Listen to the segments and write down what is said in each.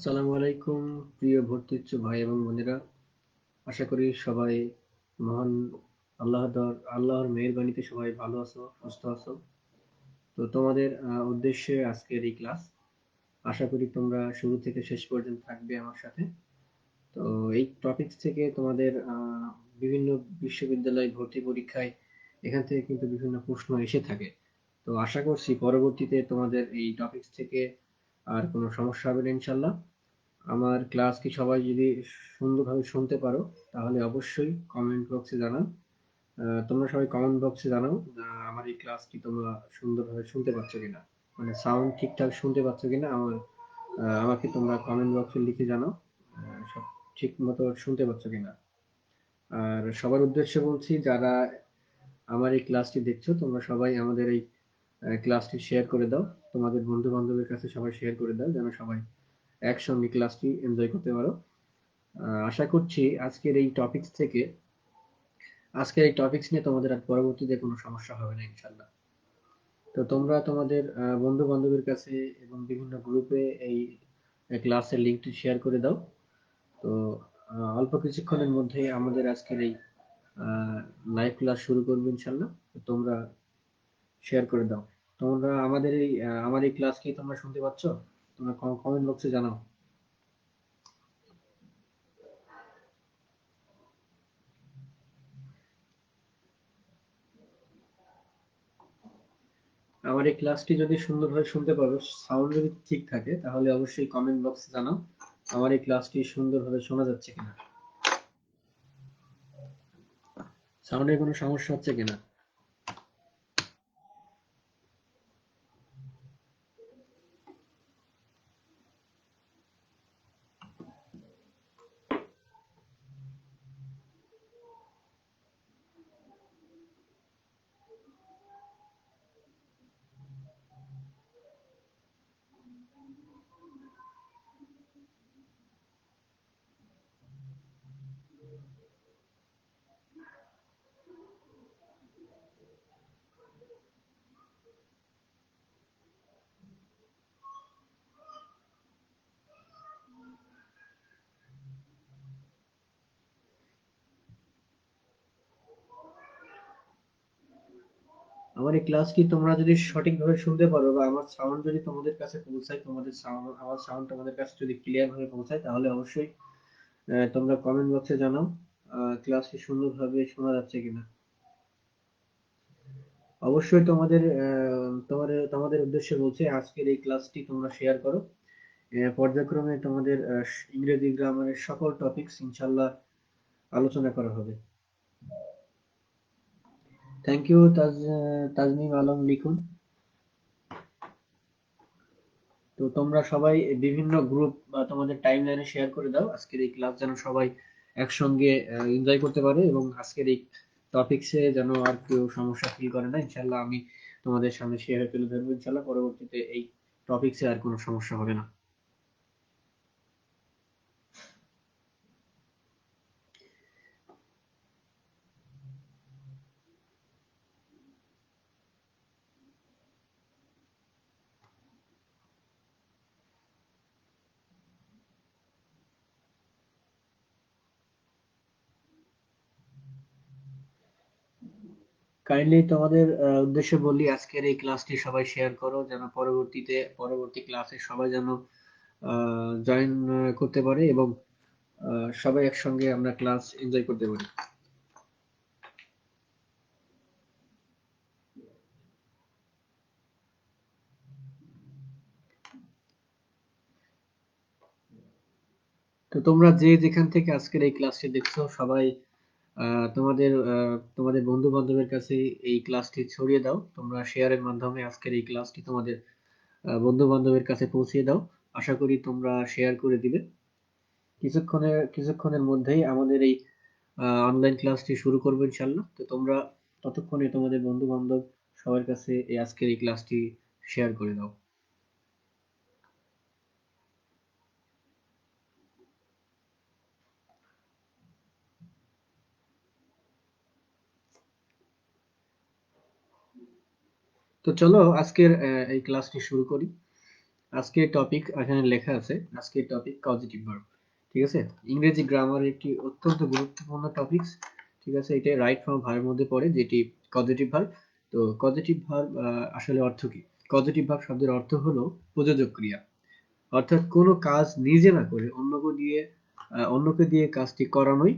আসসালামু আলাইকুম প্রিয় ভর্তি ইচ্ছুক ভাই এবং বোনেরা, আশা করি সবাই মহান আল্লাহর মেহেরবানিতে সবাই ভালো আছো, সুস্থ আছো। তো তোমাদের উদ্দেশ্যে আজকের এই ক্লাস। আশা করি তোমরা শুরু থেকে শেষ পর্যন্ত থাকবে আমার সাথে। তো এই টপিকস থেকে তোমাদের বিভিন্ন বিশ্ববিদ্যালয় ভর্তি পরীক্ষায় এখান থেকে কিন্তু বিভিন্ন প্রশ্ন এসে থাকে। তো আশা করছি পরবর্তীতে তোমাদের এই টপিকস থেকে আর কোনো সমস্যা হবে না ইনশাল্লাহ। আমার ক্লাস কি সবাই যদি সুন্দরভাবে শুনতে পারো তাহলে অবশ্যই কমেন্ট বক্সে জানান। তোমরা সবাই কমেন্ট বক্সে জানাও আমার এই ক্লাস কি তোমরা সুন্দরভাবে শুনতে পাচ্ছ কিনা, মানে সাউন্ড ঠিকঠাক শুনতে পাচ্ছ কিনা আমাকে তোমরা কমেন্ট বক্সে লিখে জানাও। সব ঠিক মতো শুনতে পাচ্ছ কিনা। আর সবার উদ্দেশ্যে বলছি, যারা আমার এই ক্লাসটি দেখছো তোমরা সবাই আমাদের এই ক্লাসটি শেয়ার করে দাও, তোমাদের বন্ধু বান্ধবের কাছে সবাই শেয়ার করে দাও যেন সবাই একসঙ্গে ক্লাসটি এনজয় করতে পারো। আশা করছি আজকের এই টপিকস নিয়ে তোমাদের আর পরবর্তীতে কোনো সমস্যা হবে না ইনশাল্লাহ। তো তোমরা তোমাদের বন্ধু বান্ধবের কাছে এবং বিভিন্ন গ্রুপে এই ক্লাসের লিঙ্কটি শেয়ার করে দাও। তো অল্প কিছুক্ষণের মধ্যেই আমাদের আজকের এই লাইভ ক্লাস শুরু করবো ইনশাল্লাহ। তো তোমরা শেয়ার করে দাও। তোমরা আমার এই ক্লাস কি তোমরা শুনতে পাচ্ছ? তোমরা কমেন্ট বক্সে জানাও। আমার এই ক্লাসটি যদি সুন্দরভাবে শুনতে পারো, সাউন্ড যদি ঠিক থাকে তাহলে অবশ্যই কমেন্ট বক্সে জানাও আমার এই ক্লাসটি সুন্দরভাবে শোনা যাচ্ছে কিনা, সাউন্ডের কোনো সমস্যা হচ্ছে কিনা। আমার এই ক্লাস কি তোমরা যদি সঠিকভাবে শুনতে পারো বা আমার সাউন্ড যদি তোমাদের কাছে পৌঁছায়, আমার সাউন্ড তোমাদের কাছে যদি ক্লিয়ার ভাবে পৌঁছায় তাহলে অবশ্যই তোমরা কমেন্ট বক্সে জানাও ক্লাসটি সুন্দরভাবে শোনা যাচ্ছে কিনা। অবশ্যই তোমাদের উদ্দেশ্যে বলছি, আজকের এই ক্লাসটি তোমরা শেয়ার করো। পর্যায়ক্রমে তোমাদের ইংরেজি গ্রামারের সকল টপিকস ইনশাল্লাহ আলোচনা করা হবে। থ্যাংক ইউ তাজনিম আলম লিখুন। তো তোমরা সবাই বিভিন্ন গ্রুপ বা তোমাদের টাইমলাইনে শেয়ার করে দাও আজকের এই ক্লাস যেন সবাই একসঙ্গে এনজয় করতে পারে, এবং আজকের এই টপিকসে যেন আর কেউ সমস্যা ফিল করে না। ইনশাল্লাহ আমি তোমাদের সামনে শেয়ার তুলে ধরবো, ইনশাল্লাহ পরবর্তীতে এই টপিকসে আর কোনো সমস্যা হবে না। কাইন্ডলি তোমাদের উদ্দেশ্যে বললি, আজকের এই ক্লাসটি সবাই শেয়ার করো যেন পরবর্তী ক্লাসে সবাই যেন জয়েন করতে পারে, এবং সবাই একসঙ্গে আমরা ক্লাস এনজয় করতে পারি। তো তোমরা যে যেখান থেকে আজকের এই ক্লাসটি দেখছো সবাই তোমাদের বন্ধু বান্ধবের কাছে এই ক্লাসটি ছড়িয়ে দাও। তোমরা শেয়ারের মাধ্যমে আজকের এই ক্লাসটি তোমাদের বন্ধু বান্ধবের কাছে পৌঁছিয়ে দাও। আশা করি তোমরা শেয়ার করে দিবে। কিছুক্ষণের মধ্যেই আমাদের এই অনলাইন ক্লাসটি শুরু করবো ইনশাল্লাহ। তো তোমরা ততক্ষণে তোমাদের বন্ধু বান্ধব সবার কাছে আজকের এই ক্লাসটি শেয়ার করে দাও। তো চলো আজকের এই ক্লাসটি শুরু করি। আজকের টপিক এখানে লেখা আছে, আজকের টপিক পজিটিভ ভার্ব। ঠিক আছে, ইংরেজি গ্রামার একটি অত্যন্ত গুরুত্বপূর্ণ টপিক। ঠিক আছে, এটা রাইট ফর্ম ভার্বের মধ্যে পড়ে, যেটি পজিটিভ ভার্ব। তো পজিটিভ ভার্ব আসলে অর্থ কি? পজিটিভ ভার্ব শব্দের অর্থ হলো প্রযোজক ক্রিয়া, অর্থাৎ কোনো কাজ নিজে না করে অন্যকে দিয়ে কাজটি করানোই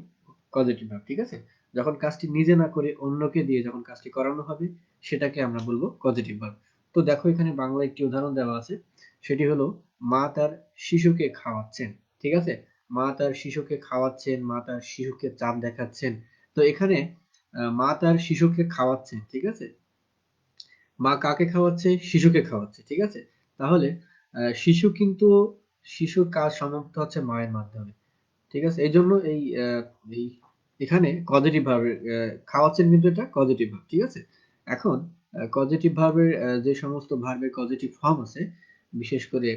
পজিটিভ ভার্ব। ঠিক আছে, যখন কাজটি নিজে না করে অন্যকে দিয়ে যখন কাজটি করানো হবে, সেটাকে আমরা বলবো পজিটিভ ভার্ব। তো দেখো এখানে বাংলা একটি উদাহরণ দেওয়া আছে, সেটি হলো মা তার শিশুকে খাওয়াচ্ছেন। ঠিক আছে, মা তার শিশুকে খাওয়াচ্ছেন, মা তার শিশুকে চাপ দেখাচ্ছেন। তো এখানে মা তার শিশুকে খাওয়াচ্ছেন। ঠিক আছে, মা কাকে খাওয়াচ্ছে? শিশুকে খাওয়াচ্ছে। ঠিক আছে, তাহলে শিশু কিন্তু শিশুর কাজ সমাপ্ত হচ্ছে মায়ের মাধ্যমে। ঠিক আছে, এই জন্য এই এখানে কজেটিভ ভার্বের খাওয়াচ্ছেন, কিন্তু এটা কজেটিভ ভার্ব। ঠিক আছে, এখন কজেটিভ ভার্বের যে সমস্ত ভার্বের কজেটিভ ফর্ম আছে, বিশেষ করে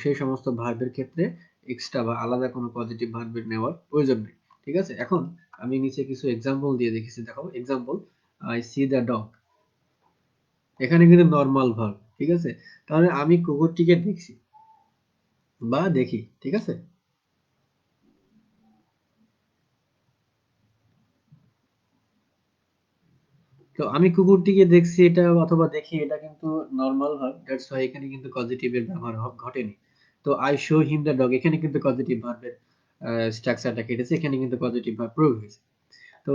সেই সমস্ত ভার্বের ক্ষেত্রে এক্সট্রা বা আলাদা কোনো পজিটিভ ভার্বের নেওয়ার প্রয়োজন নেই। ঠিক আছে, এখন আমি নিচে কিছু এক্সাম্পল দিয়ে দেখেছি। দেখো example, I C the dog, এখানে কিন্তু নরমাল ভার্ব। ঠিক আছে, তাহলে আমি কুকুরটিকে দেখছি বা দেখি। ঠিক আছে, তো আমি কুকুরটিকে দেখছি এটা অথবা দেখি, এটা কিন্তু নরমাল ভার্ব, দ্যাটস হোয়াই এখানে কিন্তু পজিটিভ এর ব্যবহার ঘটেনি। তো I show him the dog, এখানে কিন্তু পজিটিভ ভার্বের স্ট্রাকচারটা কেটেছে, এখানে কিন্তু পজিটিভ ভার্ব প্রয়োগ হয়েছে। তো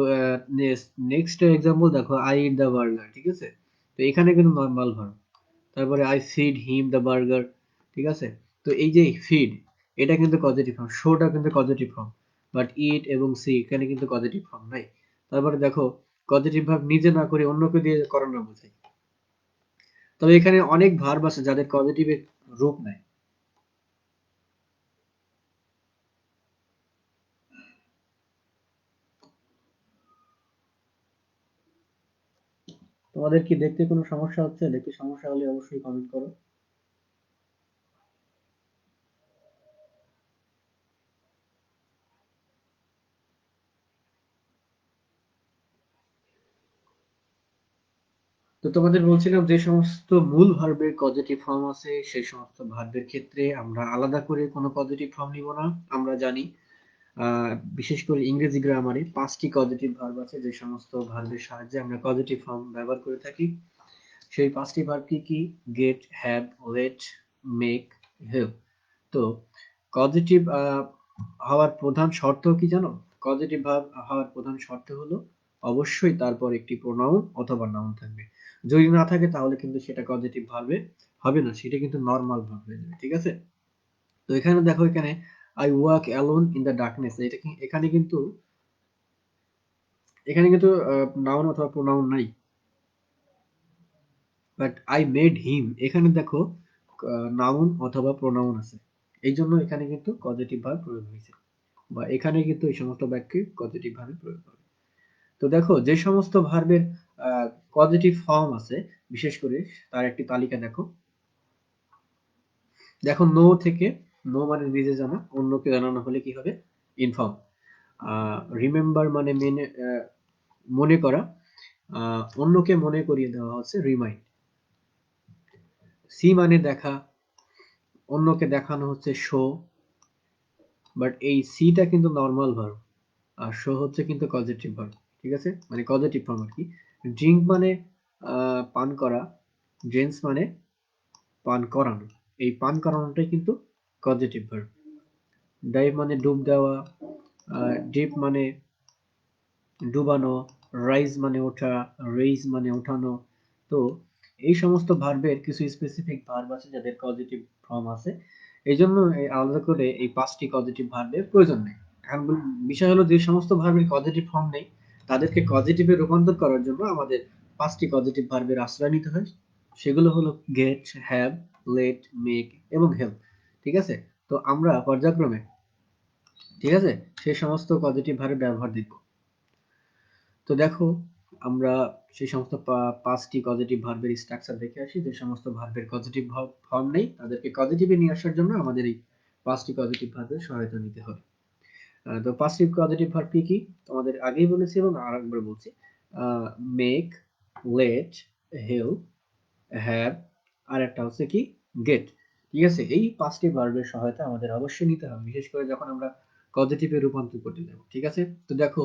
নেক্সট এক্সাম্পল দেখো, আই ইট দ্য বার্গার। ঠিক আছে, তো এখানে কিন্তু নরমাল ভার্ব। তারপরে I feed him the burger. ঠিক আছে, তো এই যে ফিড, এটা কিন্তু পজিটিভ ফর্ম, শোটা কিন্তু পজিটিভ ফর্ম, বাট ইট এবং সি এখানে কিন্তু পজিটিভ ফর্ম নাই। তারপরে দেখো, পজিটিভ ভার্ব নিজে না করে অন্যকে দিয়ে করানো বোঝায়। তবে এখানে অনেক ভার্ব আছে যাদের পজিটিভের রূপ নাই। তোমাদের কি দেখতে কোনো সমস্যা হচ্ছে? দেখতে সমস্যা হলে অবশ্যই কমেন্ট করো। তো তোমাদের বলছিলাম যে সমস্ত মূল ভার্বের পজিটিভ ফর্ম আছে, সেই সমস্ত ভার্বের ক্ষেত্রে আমরা আলাদা করে কোনো পজিটিভ ফর্ম নিব না। আমরা জানি বিশেষ করে ইংরেজি গ্রামারে 5টি পজিটিভ ভার্ব আছে, যে সমস্ত ভার্বের সাহায্যে আমরা পজিটিভ ফর্ম ব্যবহার করে থাকি। সেই 5টি ভার্ব কি কি? Get, have, let, make, help. তো পজিটিভ হওয়ার প্রধান শর্ত কি জানো? পজিটিভ ভার্ব হওয়ার প্রধান শর্ত হলো অবশ্যই তারপর একটি প্রোনাউন অথবা নাউন থাকবে। যদি না থাকে তাহলে কিন্তু সেটা পজিটিভ ভার্বে হবে না, সেটা কিন্তু নর্মাল ভার্ব হয়ে যাবে। ঠিক আছে, তো এখানে দেখো, এখানে I walk alone in the darkness, এটা কি এখানে কিন্তু নাউন অথবা প্রোনাউন নাই। বাট আই মেড হিম, এখানে দেখো নাউন অথবা প্রোনাউন আছে, এই জন্য এখানে কিন্তু পজিটিভ ভার্ব প্রয়োগ হয়েছে, বা এখানে কিন্তু এই সমস্ত বাক্যে পজিটিভ ভাবে প্রয়োগ হবে। তো দেখো যে সমস্ত ভার্বের পজিটিভ ফর্ম আছে, বিশেষ করে তার একটি তালিকা দেখো। দেখো নো থেকে, নো মানে নিজে জানা, অন্যকে জানানো হলে কি হবে? ইনফর্ম। রিমেম্বার মানে মনে করা, অন্যকে মনে করিয়ে দেওয়া হচ্ছে রিমাইন্ড। সি মানে দেখা, অন্যকে দেখানো হচ্ছে শো, বাট এই সিটা কিন্তু নর্মাল ভার্ব, আর শো হচ্ছে কিন্তু পজিটিভ ভার্ব। ঠিক আছে, মানে পজিটিভ ফর্ম আর কি। ড্রিঙ্ক মানে পান করা, ড্রিঙ্কস মানে পান করানো, এই পান করানোটাই কিন্তু পজিটিভ ভার্ব। ডাইভ মানে ডুব দেওয়া, ডিপ মানে ডুবানো, রাইজ মানে ওঠা, রেইজ মানে ওঠানো। তো এই সমস্ত ভার্বের কিছু স্পেসিফিক ভার্ব আছে যাদের পজিটিভ ফর্ম আছে, এই জন্য আলাদা করে এই 5টি পজিটিভ ভার্বের প্রয়োজন নেই। এখন বিষয় হলো, যে সমস্ত ভার্বের পজিটিভ ফর্ম নেই তাদেরকে পজিটিভে রূপান্তর করার জন্য আমাদের 5টি পজিটিভ ভার্বের আশ্রয় নিতে হয়। সেগুলো হলো গেট, হ্যাভ, লেট, মেক এবং হেল্প। ঠিক আছে, তো আমরা পর্যায়ক্রমে, ঠিক আছে, সেই সমস্ত পজিটিভ ভার্বের ব্যবহার দেখব। তো দেখো, আমরা সেই সমস্ত 5টি পজিটিভ ভার্বের স্ট্রাকচার দেখে আসি। যে সমস্ত ভার্বের পজিটিভ ফর্ম নেই তাদেরকে পজিটিভে নিয়ে আসার জন্য আমাদের এই 5টি পজিটিভ ভার্বের সহায়তা নিতে হবে। তো 5টি পজিটিভ ভার্ব কি কি তোমাদের আগেই বলেছি এবং আরেকবার বলছি। মেক, লেট, হেল্প, হ্যাভ, আর একটা হচ্ছে কি গেট। ঠিক আছে? এই ৫ টি ভার্বের সহায়তা আমাদের অবশ্যই নিতে হবে। বিশেষ করে যখন আমরা পজিটিভে রূপান্তর করতে যাব। ঠিক আছে? তো দেখো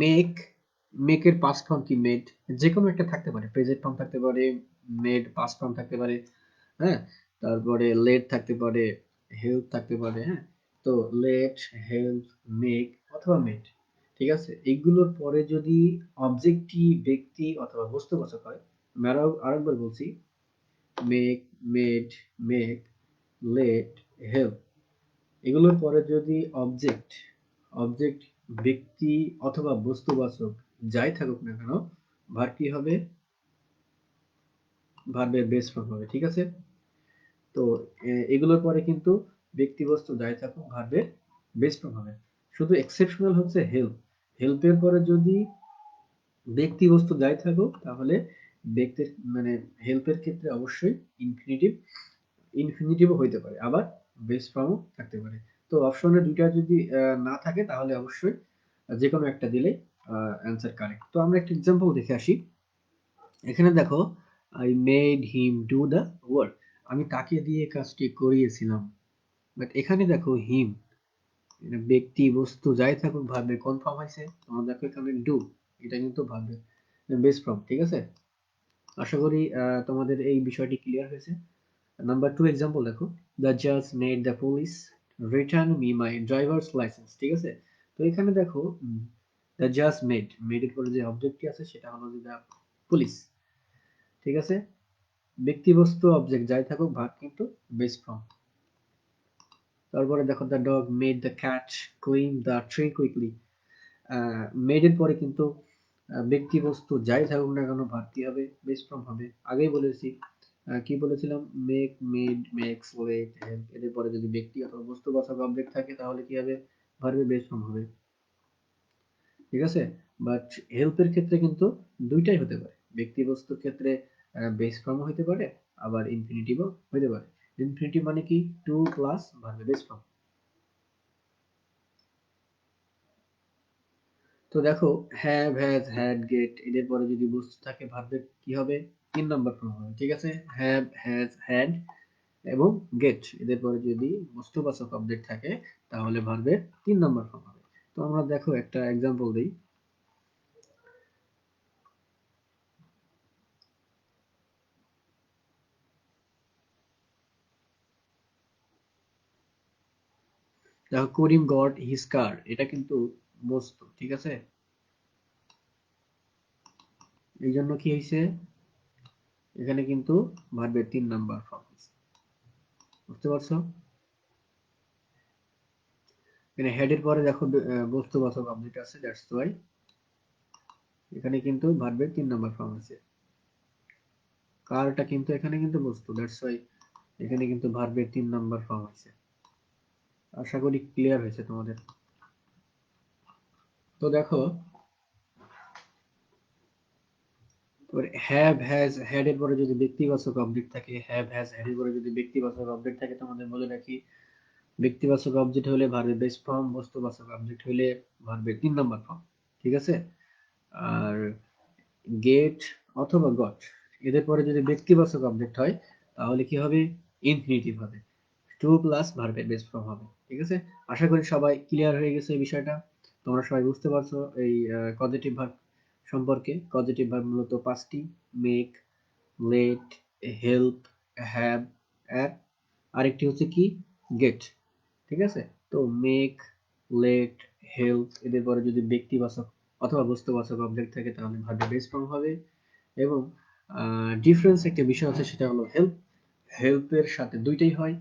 মেক, মেকের পাস্ট ফর্ম কি মেড, যেকোনো একটা থাকতে পারে। প্রেজেন্ট ফর্ম থাকতে পারে, মেড পাস্ট ফর্ম থাকতে পারে, হ্যাঁ? তারপরে লেট থাকতে পারে, হেল্প থাকতে পারে, হ্যাঁ? তো লেট, হেল্প, মেক অথবা মেড। ঠিক আছে? এগুলোর পরে যদি অবজেক্টটি ব্যক্তি অথবা বস্তুবাচক হয়, আমি আরেকবার বলছি, make, made, make, let, help, এগুলোর পরে যদি অবজেক্ট ব্যক্তি অথবা বস্তুবাচক যাই থাকুক না কেন, ভার কি হবে? ভার্বের বেস ফর্ম হবে। ঠিক আছে? তো এগুলোর পরে কিন্তু ব্যক্তি বস্তু যাই থাকুক ভার্বের বেস ফর্ম হবে। শুধু এক্সেপশনাল হচ্ছে হেল্প। হেল্পের পরে যদি ব্যক্তি বস্তু যাই থাকুক তাহলে ব্যক্তির মানে হেল্পের ক্ষেত্রে অবশ্যই ইনফিনিটিভ, ইনফিনিটিভও হইতে পারে, আবার বেস ফর্মও থাকতে পারে। তো অপশনে দুইটা যদি না থাকে তাহলে অবশ্যই যে কোনো একটা দিলে অ্যান্সার কারেক্ট। তো আমরা একটা এক্সাম্পল দেখে আসি। এখানে দেখো, I made him do the work, আমি তাকে দিয়ে কাজটি করিয়েছিলাম। বাট এখানে দেখো হিম, ব্যক্তি বস্তু যাই থাকুক ভার্বের কোন ফর্ম হয়েছে, তোমরা দেখো এখানে ডু, এটা কিন্তু ভার্বের বেস ফর্ম। ঠিক আছে? আশা করি তোমাদের এই বিষয়টি ক্লিয়ার হয়েছে। নাম্বার 2 এক্সাম্পল দেখো, দ্য জাজ made the police return me my driver's licence. ঠিক আছে? তো এখানে দেখো দ্য জাজ মেড, মেডের পরে যে অবজেক্টটি আছে সেটা হলো দ্য পুলিশ। ঠিক আছে? ব্যক্তি বস্তু অবজেক্ট যাই থাকুক ভাগ কিন্তু বেস ফর্ম। তারপরে দেখো the dog made the cat clean the tree quickly, মেডের পরে কিন্তু ব্যক্তি বস্তু যাই থাকুক না কেন ভাগ কি হবে? বেস ফর্ম হবে। আগেই বলেছি, কি বলেছিলাম? Make, made, makes, let, help, এদের পরে যদি ব্যক্তি অথবা বস্তুবাচক অবজেক্ট থাকে তাহলে কি হবে? ভার্বের বেস ফর্ম হবে। ঠিক আছে? বাট হেল্পের ক্ষেত্রে কিন্তু দুইটাই হতে পারে। ব্যক্তি বস্তুর ক্ষেত্রে বেস ফর্মও হতে পারে, আবার ইনফিনিটিভও হতে পারে। ইনফিনিটিভ মানে কি? টু প্লাস ভার্বের বেস ফর্ম। তো দেখো হ্যাভ, হ্যাজ, হ্যাড, গেট, এদের পরে যদি বস্তু থাকে ভার্বের কি হবে? ৩ নাম্বার ফর্ম হবে। ঠিক আছে? হ্যাভ, হ্যাজ, হ্যাড এবং গেট, এদের পরে যদি বস্তুবাচক অবজেক্ট থাকে তাহলে ভার্বের ৩ নাম্বার ফর্ম হবে। তো আমরা দেখো একটা এক্সাম্পল দিই। দেখো করিম গট হিজ কার, এটা কিন্তু বস্তু। ঠিক আছে? এই জন্য কি হয়েছে? এখানে কিন্তু ভার্বের ৩ নাম্বার ফর্ম। বুঝতে পারছো? এখানে হেডের পরে দেখো বস্তুবাচক অবজেক্ট আছে, দ্যাটস ওয়াই এখানে কিন্তু ভার্বের ৩ নাম্বার ফর্ম আছে। কারটা কিন্তু এখানে কিন্তু বস্তু, দ্যাটস ওয়াই এখানে কিন্তু ভার্বের ৩ নাম্বার ফর্ম আছে। আশা করি ক্লিয়ার হয়েছে তোমাদের। তো দেখো হ্যাভ, হ্যাজ, হ্যাড এর পরে যদি ব্যক্তিবাচক অবজেক্ট থাকে, হ্যাভ, হ্যাজ, হ্যাড এর পরে যদি ব্যক্তিবাচক অবজেক্ট থাকে, তোমাদের বলে রাখি ব্যক্তিবাচক অবজেক্ট হলে ভার্বের বেস ফর্ম, বস্তুবাচক অবজেক্ট হলে ভার্বের ৩ নাম্বার ফর্ম। ঠিক আছে? আর গেট অথবা গট, এদের পরে যদি ব্যক্তিবাচক অবজেক্ট হয় তাহলে কি হবে? ইনফিনিটিভ হবে। টু প্লাস ভার্বের বেস ফর্ম হবে। ঠিক আছে? আশা করি সবাই ক্লিয়ার হয়ে গেছে এই বিষয়টা। তোমরা সবাই বুঝতে পারছো এই পজিটিভ ভার্ব সম্পর্কে। পজিটিভ ভার্ব মূলত ৫টি: মেক, লেট, হেল্প, হ্যাভ, আর আরেকটি হচ্ছে কি? গেট। ঠিক আছে? তো মেক, লেট, হেল্প, এদের পরে যদি ব্যক্তিবাচক অথবা বস্তুবাচক অবজেক্ট থাকে তাহলে ভার্বের বেস ফর্ম হবে। এবং ডিফারেন্স একটা বিষয় আছে, সেটা হলো হেল্প। হেল্পের সাথে দুইটাই হয়,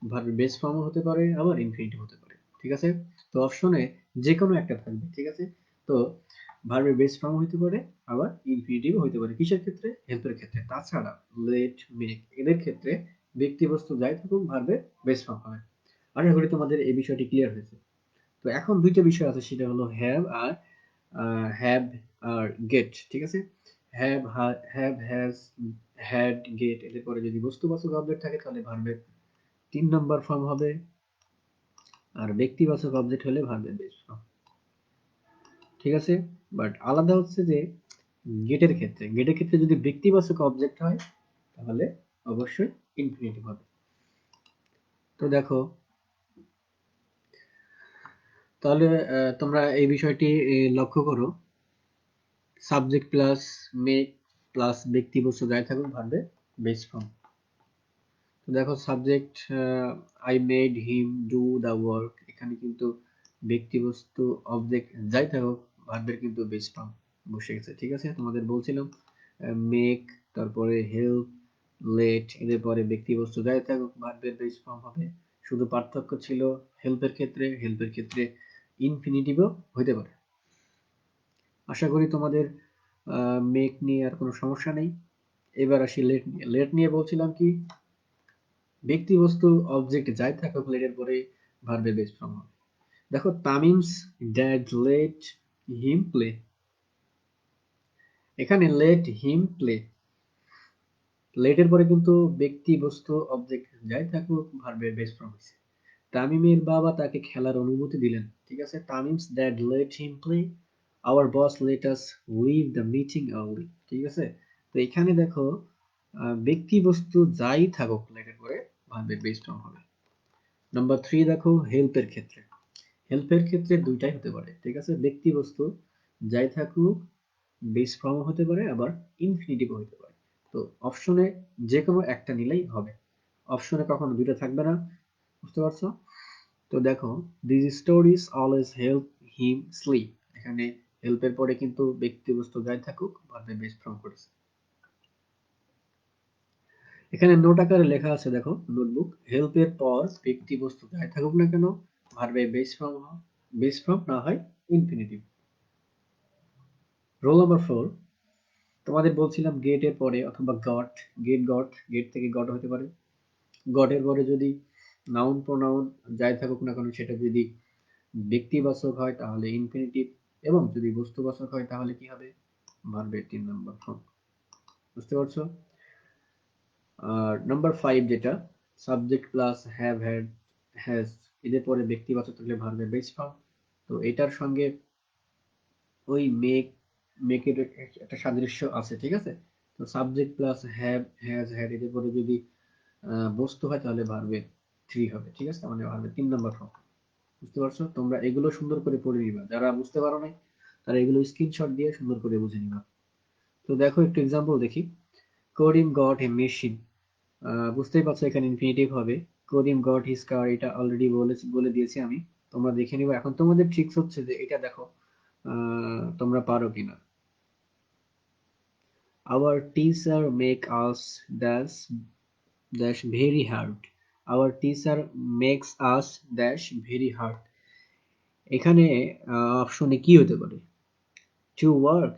ভার্বের বেস ফর্মও হতে পারে আবার ইনফিনিটিভ হতে পারে। ঠিক আছে? তো অপশনে যে কোনো একটা থাকবে। ঠিক আছে? তো ভার্বের বেস ফর্ম হতে পারে আবার ইনফিনিটিভও হতে পারে। কিসের ক্ষেত্রে? হেল্পের ক্ষেত্রে। তাছাড়া লেট, মেক, এদের ক্ষেত্রে ব্যক্তি বস্তু যাই থাকুক ভার্বের বেস ফর্ম হবে। আশা করি তোমাদের এই বিষয়টি ক্লিয়ার হয়েছে। তো এখন দুইটা বিষয় আছে, সেটা হলো হ্যাভ আর হ্যাভ আর গেট। ঠিক আছে? Have, have, has, had, get, এদের পরে যদি বস্তুবাচক অবজেক্ট থাকে তাহলে ভার্বের ৩ নাম্বার ফর্ম হবে, আর ব্যক্তিবাচক অবজেক্ট হলে ভার্বের বেস ফর্ম। ঠিক আছে? বাট আলাদা হচ্ছে যে গেটের ক্ষেত্রে যদি ব্যক্তিবাচক অবজেক্ট হয় তাহলে অবশ্যই ইনফিনিটিভ হবে। তো দেখো, তাহলে তোমরা এই বিষয়টি লক্ষ্য করো, সাবজেক্ট প্লাস মেক প্লাস ব্যক্তি বস্তু যাই থাকুক ভার্বের বেস ফর্ম। তো দেখো subject I made him do the work, এখানে কিন্তু ব্যক্তি বস্তু অবজেক্ট যাই থাকুক ভার্বের কিন্তু বেস ফর্ম বসে গেছে। ঠিক আছে, তোমাদের বলছিলাম মেক, তারপরে হেল্প, লেট, এদের পরে ব্যক্তি বস্তু যাই থাকুক ভার্বের বেস ফর্ম হবে। শুধু পার্থক্য ছিল হেল্পের ক্ষেত্রে ইনফিনিটিভও হইতে পারে। আশা করি তোমাদের মেক নিয়ে আর কোনো সমস্যা নেই। এবার আসি লেট নিয়ে। লেট নিয়ে বলছিলাম কি, ব্যক্তি বস্তু অবজেক্ট যাই থাকুক লেটের পরে ভার্বের বেস ফর্ম হবে। দেখো তামিমস ড্যাড লেট হিম প্লে, এখানে লেট হিম প্লে, লেটের পরে কিন্তু ব্যক্তি বস্তু অবজেক্ট যাই থাকুক ভার্বের বেস ফর্ম হয়েছে। তামিমের বাবা তাকে খেলার অনুমতি দিলেন। ঠিক আছে, Tamim's dad let him play, our boss let us leave the meeting early. ঠিক আছে, তো এখানে দেখো ব্যক্তি বস্তু যাই থাকুক লেটের পরে ভার্বের বেস ফর্ম হবে। নাম্বার 3 দেখো হেল্পের ক্ষেত্রে। হেল্পের ক্ষেত্রে দুইটাই হতে পারে। ঠিক আছে, ব্যক্তি বস্তু যাই থাকুক বেস ফর্ম হতে পারে, আবার ইনফিনিটিভ হতে পারে। তো অপশনে যে কোনো একটা নিলেই হবে, অপশনে কখনো দুইটা থাকবে না। বুঝতে পারছো? তো দেখো this stories always help him sleep, এখানে হেল্পের পরে কিন্তু ব্যক্তি বস্তু যাই থাকুক ভার্বের বেস ফর্ম করেছে। এখানে নোট আকারে লেখা আছে, দেখো নোটবুক, হেল্পের পর ব্যক্তি বস্তু যাই থাকুক না কেন ভার্বের বেস ফর্ম না হয় ইনফিনিটিভ। রোল নাম্বার 4, তোমাদের বলছিলাম গেটের পরে অথবা গট, গেট থেকে গট হতে পারে। গটের পরে যদি নাউন প্রোনাউন যাই থাকুক না কেন সেটা যদি ব্যক্তিবাচক হয় তাহলে ইনফিনিটিভ, এবং যদি বস্তুবাচক হয় তাহলে কি হবে, ভার্বের 3 নম্বর ফর্ম। বুঝতে পারছো? আর নাম্বার 5 যেটা subject plus have, had, has, এদের পরে ব্যক্তিবাচক থাকলে ভার্বের বেস ফর্ম। তো এটার সঙ্গে ওই মেকের একটা সাদৃশ্য আছে। ঠিক আছে, তো subject plus have, has, had, এদের পরে যদি বস্তু হয় তাহলে ভার্বের 3 হবে। ঠিক আছে, মানে ভার্বের 3 নম্বর ফর্ম। বুঝতে পারছো? তোমরা এগুলো সুন্দর করে পড়ে নিবা, যারা বুঝতে পারো নাই তারা এগুলো স্ক্রিনশট দিয়ে সুন্দর করে বুঝে নিবা। তো দেখো একটু এক্সাম্পল দেখি। করিম গট এ মেশিন, বুঝতেই পারছো এখানে ইনফিনিটিভ হবে। করিম গট হিজ কার, এটা অলরেডি বলে দিয়েছি আমি, তোমরা দেখে নিবা। এখন তোমাদের ট্রিক্স হচ্ছে যে এটা দেখো তোমরা পারো কিনা। Our teacher make us dash dash very hard, our teacher makes us dash very hard, এখানে অপশনে কি হতে পারে, টু ওয়ার্ক,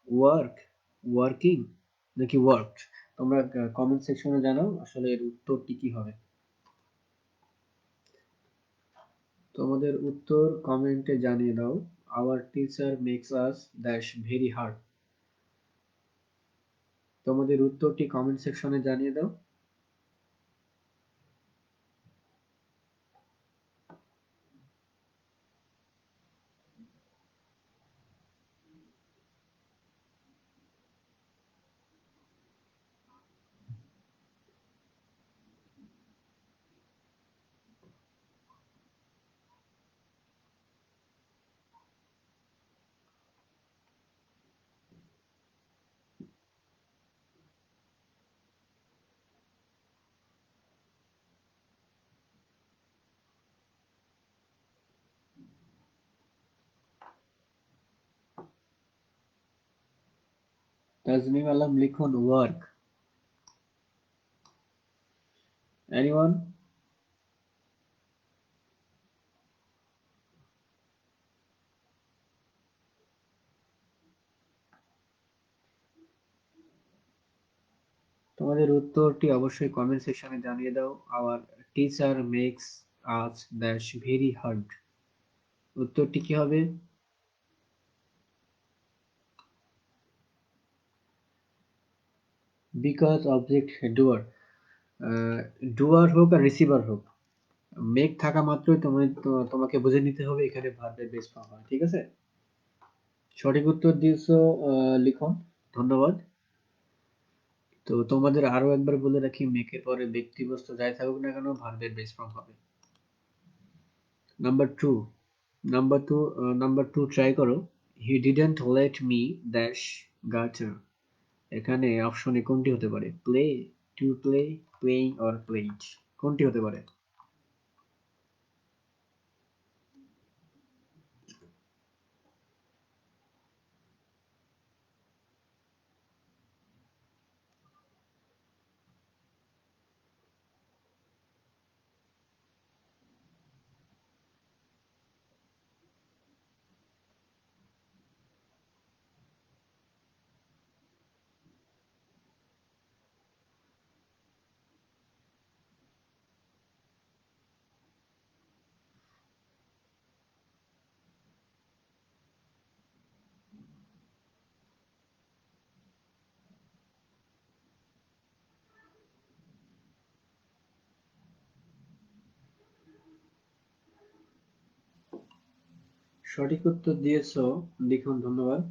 ওয়ার্ক, ওয়ার্কিং, নাকি ওয়ার্কড? তোমরা কমেন্ট সেকশনে জানাও আসলে এর উত্তরটি কি হবে। তোমাদের উত্তর কমেন্টে জানিয়ে দাও। Our teacher makes us dash very hard, তোমাদের উত্তরটি কমেন্ট সেকশনে জানিয়ে দাও। তাজনিম আলম লিখুন ওয়ার্ক। এনিওয়ান? তোমাদের উত্তরটি অবশ্যই কমেন্ট সেকশনে জানিয়ে দাও। Our teacher makes us dash very hard, উত্তরটি কি হবে? বিকজ অবজেক্ট ডুয়ার, ডুয়ার হোক আর রিসিভার হোক, মেঘ থাকা মাত্রই তোমাকে বুঝে নিতে হবে এখানে ভার্বের বেস ফর্ম হয়। ঠিক আছে, সঠিক উত্তর দিয়েছো লিখন, ধন্যবাদ। তো তোমাদের আরো একবার বলে রাখি, মেকের পরে ব্যক্তি বস্তু যাই থাকুক না কেন ভার্বের বেস ফর্ম হবে। Number two number two try করো। He didn't let me dash guitar. এখানে অপশনে কোনটি হতে পারে? Play, to play, playing or played, কোনটি হতে পারে? সঠিক উত্তর দিয়েছো, লিখন, ধন্যবাদ।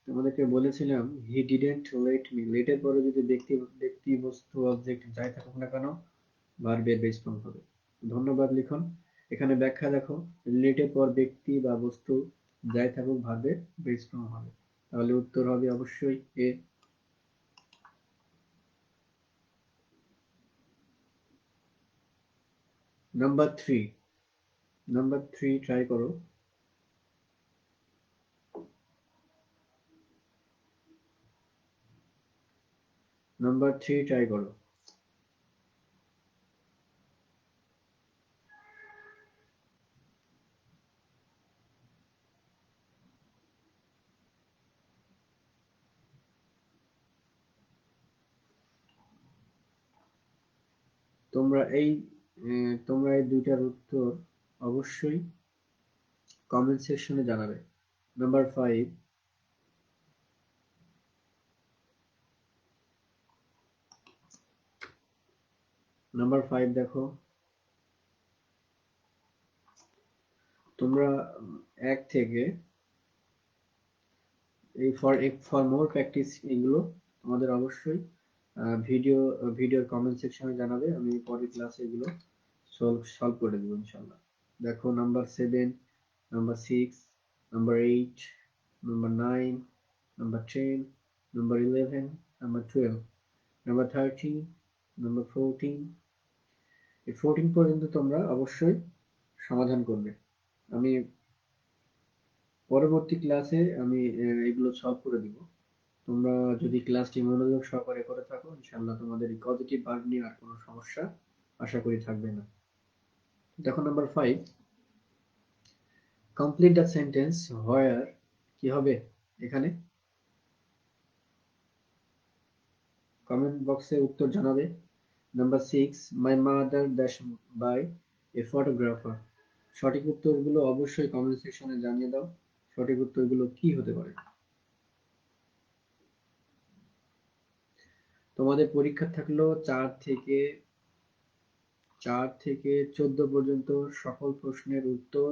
তোমাদেরকে বলেছিলাম হি ডিডন্ট লেট মি, লেটের পরে যদি ব্যক্তি বস্তু অবজেক্ট যাই থাকুক না কেন ভার্বের বেস ফর্ম হবে। ধন্যবাদ লিখন। এখানে ব্যাখ্যা দেখো, লেটের পর ব্যক্তি বা বস্তু যাই থাকুক ভার্বের বেস ফর্ম হবে। তাহলে উত্তর হবে অবশ্যই এ। নাম্বার থ্রি ট্রাই করো। নাম্বার থ্রি ট্রাই করো। তোমরা এই তোমরা এই দুইটার উত্তর অবশ্যই কমেন্ট সেকশনে জানাবে। নাম্বার ফাইভ দেখো, তোমরা এক থেকে এই ফর মোর প্র্যাকটিস এগুলো তোমাদের অবশ্যই ভিডিওর কমেন্ট সেকশনে জানাবে, আমি পরের ক্লাসে এগুলো সলভ করে দেবো ইনশাল্লাহ। দেখো number seven, number six, number eight, number nine, number ten, number eleven, number twelve, number thirteen, number fourteen, এই 14 পর্যন্ত তোমরা অবশ্যই সমাধান করবে। আমি পরবর্তী ক্লাসে আমি এগুলো সলভ করে দিব। তোমরা যদি ক্লাসটি মনোযোগ সহকারে করে থাকো ইনশাআল্লাহ তোমাদের এই পজিটিভ ভার্ব নিয়ে আর কোনো সমস্যা আশা করি থাকবে না। দেখো number five, complete the sentence where, কি হবে এখানে? কমেন্ট বক্সে উত্তর জানাবে। Number six, my mother dash by a photographer. সঠিক উত্তরগুলো অবশ্যই কমেন্ট সেকশনে জানিয়ে দাও। সঠিক উত্তরগুলো কি হতে পারে? তোমাদের পরীক্ষা থাকলো 4 থেকে 14 পর্যন্ত। সকল প্রশ্নের উত্তর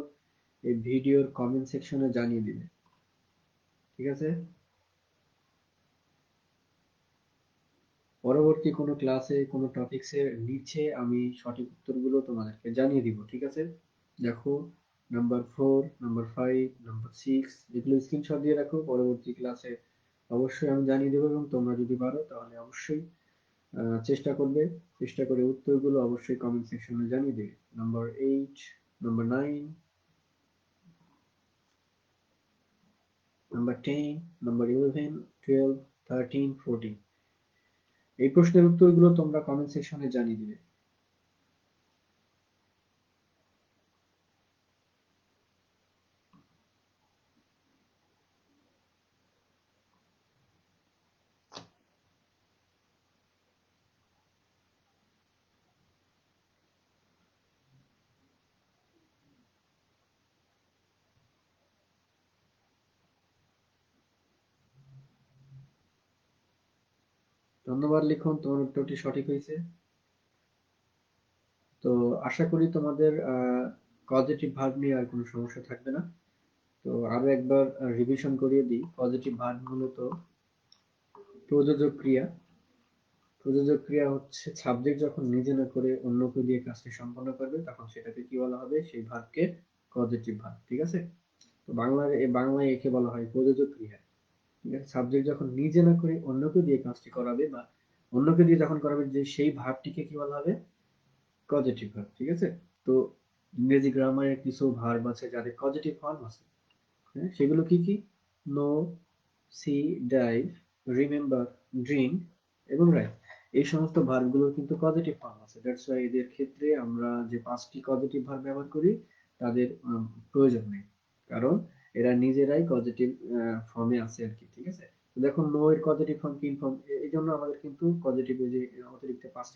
এই ভিডিওর কমেন্ট সেকশনে জানিয়ে দিবে, ঠিক আছে? পরবর্তী কোনো ক্লাসে কোনো টপিকসের নিচে আমি সঠিক উত্তরগুলো তোমাদেরকে জানিয়ে দিব, ঠিক আছে? দেখো number four, number five, number six, এগুলো স্ক্রিনশট দিয়ে রাখো, পরবর্তী ক্লাসে অবশ্যই আমি জানিয়ে দেবো, এবং তোমরা যদি পারো তাহলে অবশ্যই চেষ্টা করে উত্তরগুলো অবশ্যই কমেন্ট সেকশনে জানিয়ে দেবে। Number eight, number nine, number ten, number eleven, twelve, thirteen, fourteen, এই প্রশ্নের উত্তরগুলো তোমরা কমেন্ট সেকশনে জানিয়ে দিবে। ধন্যবাদ লিখন, তোমার উত্তরটি সঠিক হয়েছে। তো আশা করি তোমাদের পজিটিভ ভার্ব নিয়ে আর কোনো সমস্যা থাকবে না। তো আরো একবার রিভিশন করিয়ে দিই, পজিটিভ ভার্ব মূলত প্রযোজক ক্রিয়া। প্রযোজক ক্রিয়া হচ্ছে সাবজেক্ট যখন নিজে না করে অন্যকে দিয়ে কাজটি সম্পন্ন করবে তখন সেটাকে কি বলা হবে, সেই ভার্বকে পজিটিভ ভার্ব। ঠিক আছে? তো বাংলায় একে বলা হয় প্রযোজক ক্রিয়া। ঠিক আছে? সাবজেক্ট যখন নিজে না করে অন্যকে দিয়ে কাজটি করাবে বা অন্যকে দিয়ে যখন করাবে, যে সেই ভার্বটিকে কি বলা হবে, পজিটিভ ভার্ব। ঠিক আছে? তো ইংরেজি গ্রামারে কিছু ভার্ব আছে যাদের পজিটিভ ফর্ম আছে। হ্যাঁ, সেগুলো কি কি? No, see, dive, remember, drink এবং রাইট। এই সমস্ত ভার্বগুলোর কিন্তু পজিটিভ ফর্ম আছে। দ্যাটস ওয়াই এদের ক্ষেত্রে আমরা যে 5টি পজিটিভ ভার্ব ব্যবহার করি তাদের প্রয়োজন নেই। কারণ এরা নিজেরাই পজিটিভ ফর্মে আছে আরকি। ঠিক আছে? তো দেখো নো এর পজিটিভ ফর্ম কি ফর্ম? এইজন্য আমাদের কিন্তু পজিটিভ, এই যে অতিরিক্ত 5টি